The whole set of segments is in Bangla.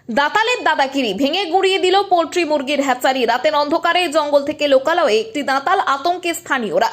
দাতালের দাদাগিরি ভেঙে গুঁড়িয়ে দিল পোল্ট্রি মুরগির হ্যাচারি। রাতের অন্ধকারে জঙ্গল থেকে লোকালয়ে একটি দাতাল, আতঙ্কে স্থানীয়রা।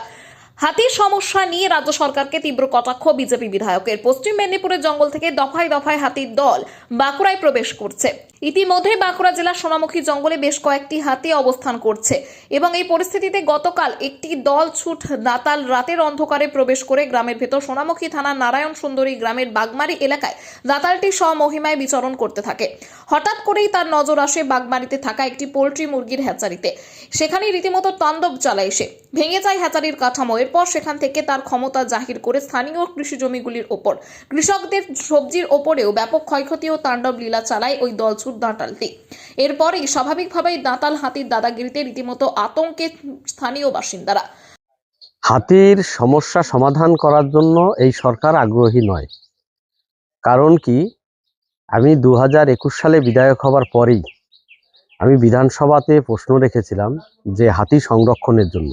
হাতির সমস্যা নিয়ে রাজ্য সরকারকে তীব্র কটাক্ষ বিজেপি বিধায়কের। পশ্চিম মেদিনীপুরের জঙ্গল থেকে দফায় দফায় হাতির দল বাঁকুড়ায় প্রবেশ করছে। ইতিমধ্যে বাঁকুড়া জেলার সোনামুখী জঙ্গলে বেশ কয়েকটি হাতি অবস্থান করছে এবং এই পরিস্থিতিতে গতকাল একটি দল ছুট দাতাল রাতের অন্ধকারে প্রবেশ করে গ্রামের ভেতর সোনামুখী থানার নারায়ণ সুন্দরী গ্রামের বাগমারি এলাকায় দাতালটি স্বমহিমায় বিচরণ করতে থাকে। হঠাৎ করেই তার নজর আসে বাগমারিতে থাকা একটি পোল্ট্রি মুরগির হ্যাচারিতে। সেখানে রীতিমতো তাণ্ডব চালায় সে, ভেঙে যায় হ্যাচারির কাঠামো। এরপর সেখান থেকে তার ক্ষমতা জাহির করে স্থানীয় কৃষি জমিগুলির ওপর, কৃষকদের সবজির ওপরেও ব্যাপক ক্ষয়ক্ষতি ও তাণ্ডব লীলা চালায় ওই দলছুট দাঁতালটি। এরপরেই স্বাভাবিকভাবেই দাঁতাল হাতির দাদাগিরিতে রীতিমতো আতঙ্কে স্থানীয় বাসিন্দারা। হাতির সমস্যা সমাধান করার জন্য এই সরকার আগ্রহী নয়। কারণ কি, আমি 2021 সালে বিধায়ক হবার পরেই আমি বিধানসভাতে প্রশ্ন রেখেছিলাম যে হাতি সংরক্ষণের জন্য।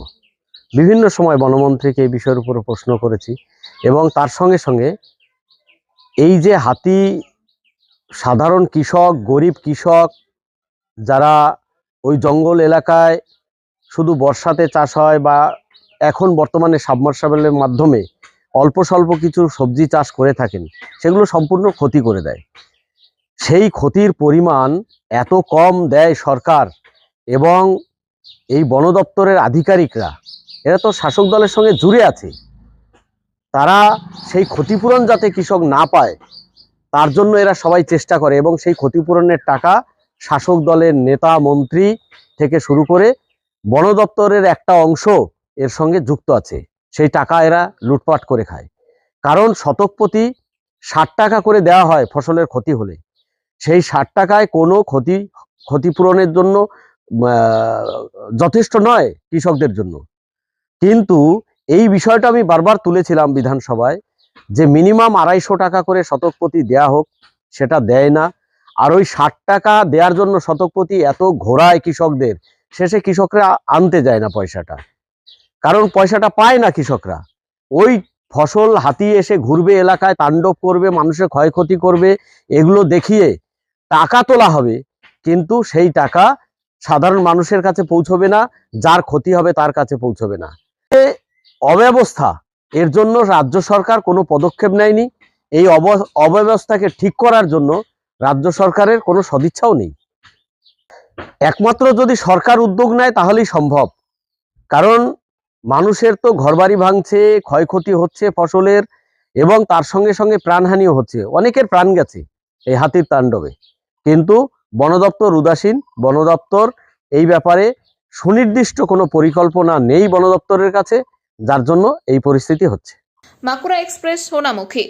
বিভিন্ন সময় বনমন্ত্রীকে এই বিষয়ের উপরে প্রশ্ন করেছি এবং তার সঙ্গে সঙ্গে এই যে হাতি, সাধারণ কৃষক, গরিব কৃষক যারা ওই জঙ্গল এলাকায় শুধু বর্ষাতে চাষ হয় বা এখন বর্তমানে সাবমার্সাবেলের মাধ্যমে অল্প স্বল্প কিছু সবজি চাষ করে থাকেন, সেগুলো সম্পূর্ণ ক্ষতি করে দেয়। সেই ক্ষতির পরিমাণ এত কম দেয় সরকার এবং এই বন দপ্তরের আধিকারিকরা, এরা তো শাসক দলের সঙ্গে জুড়ে আছে। তারা সেই ক্ষতিপূরণ যাতে কৃষক না পায় তার জন্য এরা সবাই চেষ্টা করে এবং সেই ক্ষতিপূরণের টাকা শাসক দলের নেতা মন্ত্রী থেকে শুরু করে বন দপ্তরের একটা অংশ এর সঙ্গে যুক্ত আছে। সেই টাকা এরা লুটপাট করে খায়। কারণ শতক প্রতি 60 টাকা করে দেওয়া হয় ফসলের ক্ষতি হলে। সেই 60 টাকায় কোনো ক্ষতিপূরণের জন্য যথেষ্ট নয় কৃষকদের জন্য। কিন্তু এই বিষয়টা আমি বারবার তুলেছিলাম বিধানসভায় যে মিনিমাম 250 টাকা করে শতক প্রতি দেয়া হোক, সেটা দেয় না। আর ওই 60 টাকা দেওয়ার জন্য শতক প্রতি এত ঘোরায় কৃষকদের, শেষে কৃষকরা আনতে যায় না পয়সাটা। কারণ পয়সাটা পায় না কৃষকরা। ওই ফসল হাতি এসে ঘুরবে, এলাকায় তাণ্ডব করবে, মানুষের ক্ষয়ক্ষতি করবে, এগুলো দেখিয়ে টাকা তোলা হবে, কিন্তু সেই টাকা সাধারণ মানুষের কাছে পৌঁছবে না, যার ক্ষতি হবে তার কাছে পৌঁছবে না। অব্যবস্থা, এর জন্য রাজ্য সরকার কোনো পদক্ষেপ নেয়নি। এই অব্যবস্থাকে ঠিক করার জন্য রাজ্য সরকারের কোনো সদিচ্ছাও নেই। একমাত্র যদি সরকার উদ্যোগ নেয় তাহলেই সম্ভব। কারণ মানুষের তো ঘরবাড়ি ভাঙছে, ক্ষয়ক্ষতি হচ্ছে ফসলের, এবং তার সঙ্গে সঙ্গে প্রাণহানিও হচ্ছে। অনেকের প্রাণ গেছে এই হাতির তাণ্ডবে, কিন্তু বন দপ্তর উদাসীন। বন দপ্তর এই ব্যাপারে সুনির্দিষ্ট কোনো পরিকল্পনা নেই বন দপ্তরের কাছে, যার জন্য এই পরিস্থিতি হচ্ছে। বাঁকুড়া এক্সপ্রেস, সোনামুখী।